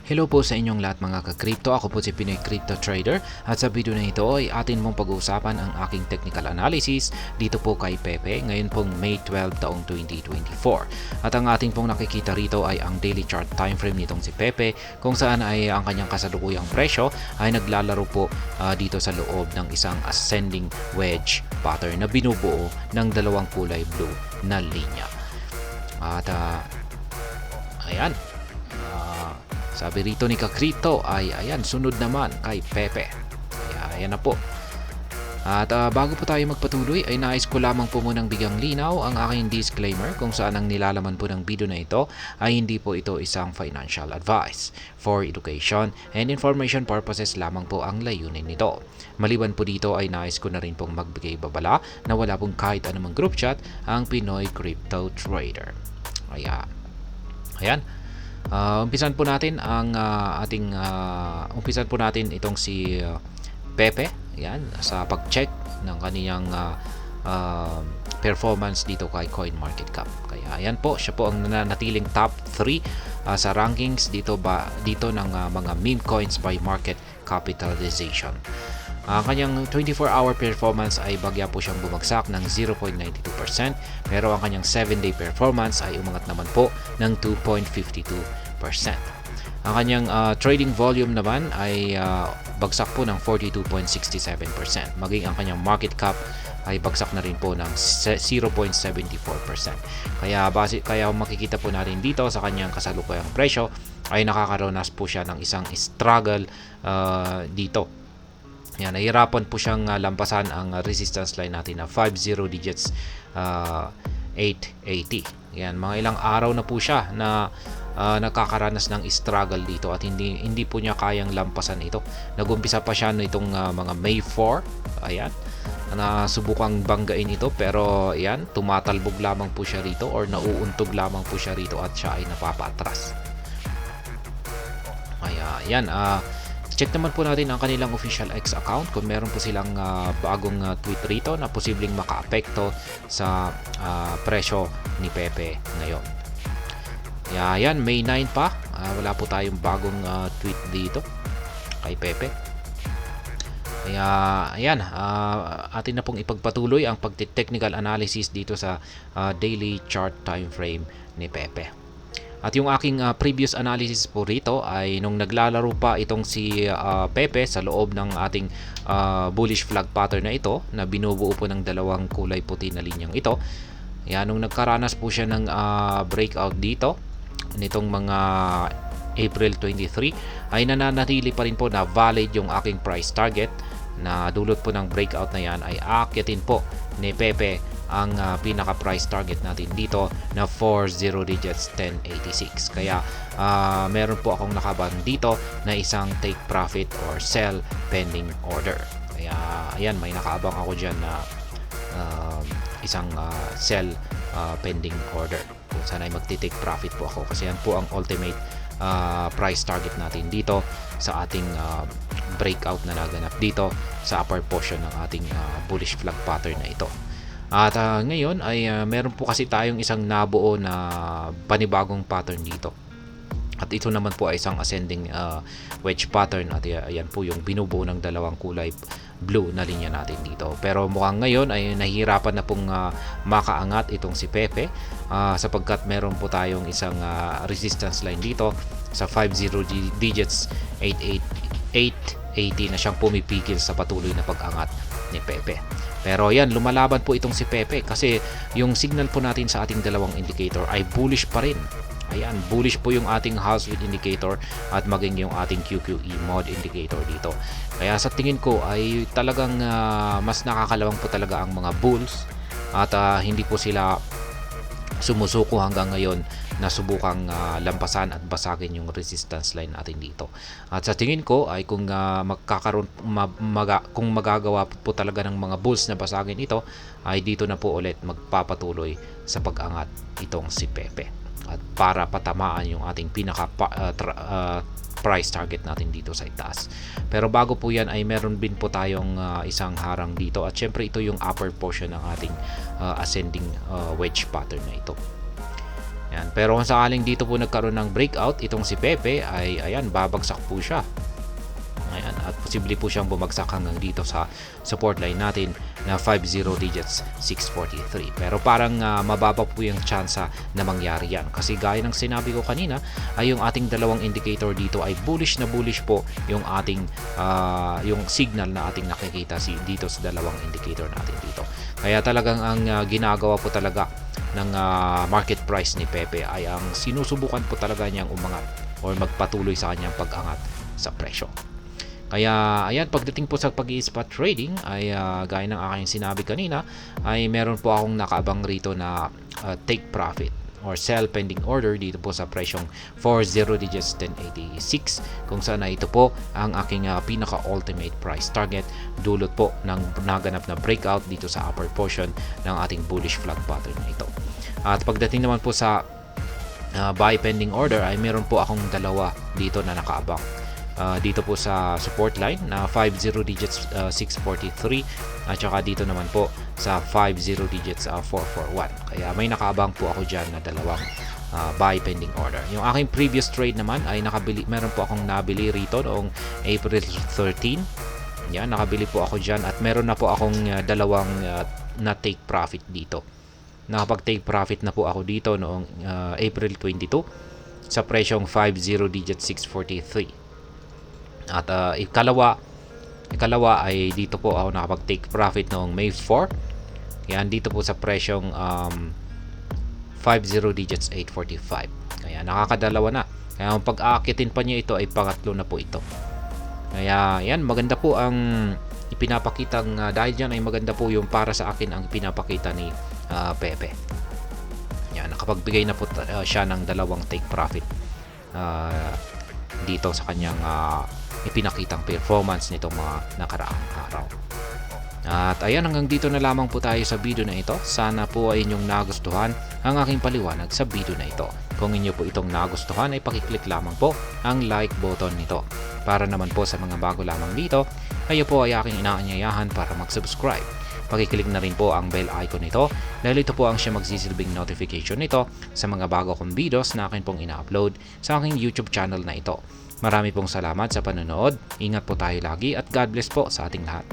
Hello po sa inyong lahat mga ka-crypto. Ako po si Pinoy Crypto Trader at sa video na ito ay atin mong pag-uusapan ang aking technical analysis dito po kay Pepe ngayon pong May 12 taong 2024. At ang ating pong nakikita rito ay ang daily chart time frame nitong si Pepe kung saan ay ang kanyang kasalukuyang presyo ay naglalaro po dito sa loob ng isang ascending wedge pattern na binubuo ng dalawang kulay blue na linya. At ayan. Sabi rito ni Kakrito ay ayan, sunod naman kay Pepe. Kaya ayan na po. At bago po tayo magpatuloy ay nais ko lamang po munang bigyang linaw ang aking disclaimer kung saan ang nilalaman po ng video na ito ay hindi po ito isang financial advice. For education and information purposes lamang po ang layunin nito. Maliban po dito ay nais ko na rin pong magbigay babala na wala pong kahit anumang group chat ang Pinoy Crypto Trader. Ayan. Umpisan po natin ang umpisan po natin itong si Pepe, yan, sa pag-check ng kaniyang performance dito kay CoinMarketCap. Kaya ayan po, siya po ang nanatiling top 3 sa rankings dito ng mga meme coins by market capitalization. Ang kanyang 24-hour performance ay bagya po siyang bumagsak ng 0.92%, pero ang kanyang 7-day performance ay umangat naman po ng 2.52%. Ang kanyang trading volume naman ay bagsak po ng 42.67%, maging ang kanyang market cap ay bagsak na rin po ng 0.74%. Kaya makikita po natin dito sa kanyang kasalukuyang presyo ay nakakaronas po siya ng isang struggle dito. Yan, nahihirapan po siyang lampasan ang resistance line natin na 50 digits 880. Yan, mga ilang araw na po siya na nakakaranas ng struggle dito at hindi po niya kayang lampasan ito. Nagumpisa pa siya nitong mga May 4. Ayan, na subukang banggain ito pero ayan, tumatalbog lamang po siya rito or nauuntog lamang po siya rito at siya ay napapatras. Ayan, check naman po natin ang kanilang official X account kung meron po silang bagong tweet rito na posibleng makaapekto sa presyo ni Pepe ngayon. Yan, May 9 pa. Wala po tayong bagong tweet dito kay Pepe. Kaya ayan, atin na pong ipagpatuloy ang pagte-technical analysis dito sa daily chart time frame ni Pepe. At yung aking previous analysis po rito ay nung naglalaro pa itong si Pepe sa loob ng ating bullish flag pattern na ito na binubuo po ng dalawang kulay puti na linyang ito. Yan, nung nagkaranas po siya ng breakout dito nitong mga April 23 ay nananatili pa rin po na valid yung aking price target na dulot po ng breakout na yan ay aakyatin po ni Pepe ang pinaka price target natin dito na 40 digits 1086. Kaya meron po akong nakaban dito na isang take profit or sell pending order. Kaya ayan, may nakaabang ako dyan na isang sell pending order. Kung sana ay magti-take profit po ako kasi yan po ang ultimate price target natin dito sa ating breakout na naganap dito sa upper portion ng ating bullish flag pattern na ito. At ngayon ay meron po kasi tayong isang nabuo na panibagong pattern dito. At ito naman po ay isang ascending wedge pattern at ayan po yung binubuo ng dalawang kulay blue na linya natin dito. Pero mukhang ngayon ay nahihirapan na pong makaangat itong si Pepe sapagkat meron po tayong isang resistance line dito sa 50 digits 880 na siyang pumipigil sa patuloy na pag-angat ni Pepe. Pero yan, lumalaban po itong si Pepe kasi yung signal po natin sa ating dalawang indicator ay bullish pa rin. Ayan, bullish po yung ating Halswith indicator at maging yung ating QQE mod indicator dito. Kaya sa tingin ko ay talagang mas nakakalawang po talaga ang mga bulls at hindi po sila sumusuko hanggang ngayon na subukang lampasan at basagin yung resistance line natin dito. At sa tingin ko ay kung kung magagawa po talaga ng mga bulls na basagin ito ay dito na po ulit magpapatuloy sa pag-angat itong si Pepe. At para patamaan yung ating pinaka price target natin dito sa itaas. Pero bago po yan ay meron din po tayong isang harang dito at syempre ito yung upper portion ng ating ascending wedge pattern na ito. Yan. Pero kung sakaling dito po nagkaroon ng breakout, itong si Pepe ay ayan, babagsak po siya. Ayan, at posible po siyang bumagsak hanggang dito sa support line natin na 50 digits 643. Pero parang mababa po yung tsansa na mangyari yan. Kasi gaya ng sinabi ko kanina, ay yung ating dalawang indicator dito ay bullish na bullish po yung ating yung signal na ating nakikita dito sa dalawang indicator natin dito. Kaya talagang ang ginagawa po talaga ng market price ni Pepe ay ang sinusubukan po talaga niyang umangat or magpatuloy sa kanyang pag-angat sa presyo. Kaya ayan, pagdating po sa pag-i-spot trading ay gaya ng aking sinabi kanina, ay meron po akong nakaabang rito na take profit or sell pending order dito po sa presyong 40 digits 1086, kung saan ito po ang aking pinaka ultimate price target dulot po ng naganap na breakout dito sa upper portion ng ating bullish flag pattern na ito. At pagdating naman po sa buy pending order ay meron po akong dalawa dito na nakaabang. Dito po sa support line na 50 digits 643 at saka dito naman po sa 50 digits 441. Kaya may nakaabang po ako dyan na dalawang buy pending order. Yung aking previous trade naman ay meron po akong nabili rito noong April 13. Yan, nakabili po ako dyan at meron na po akong dalawang na take profit dito. Nakapag take profit na po ako dito noong April 22 sa presyong 50 digits 643. At ikalawa ay dito po ako nakapag-take profit noong May 4. Yan, dito po sa presyong 50 digits 845. Kaya nakakadalawa na. Kaya kung pag-aakitin pa niyo ito ay pangatlo na po ito. Kaya yan, maganda po ang ipinapakitang dahil dyan ay maganda po yung para sa akin ang pinapakita ni Pepe. Yan, nakapagbigay na po siya ng dalawang take profit dito sa kanyang ipinakitang performance nitong mga nakaraang araw. At ayan, hanggang dito na lamang po tayo sa video na ito. Sana po ay inyong nagustuhan ang aking paliwanag sa video na ito. Kung inyo po itong nagustuhan ay pakiclick lamang po ang like button nito. Para naman po sa mga bago lamang dito, kayo po ay aking inaanyayahan para mag-subscribe. Pakiclick na rin po ang bell icon nito dahil ito po ang siya magsisilbing notification nito sa mga bago kong videos na akin pong ina-upload sa aking YouTube channel na ito. Marami pong salamat sa panonood. Ingat po tayo lagi at God bless po sa ating lahat.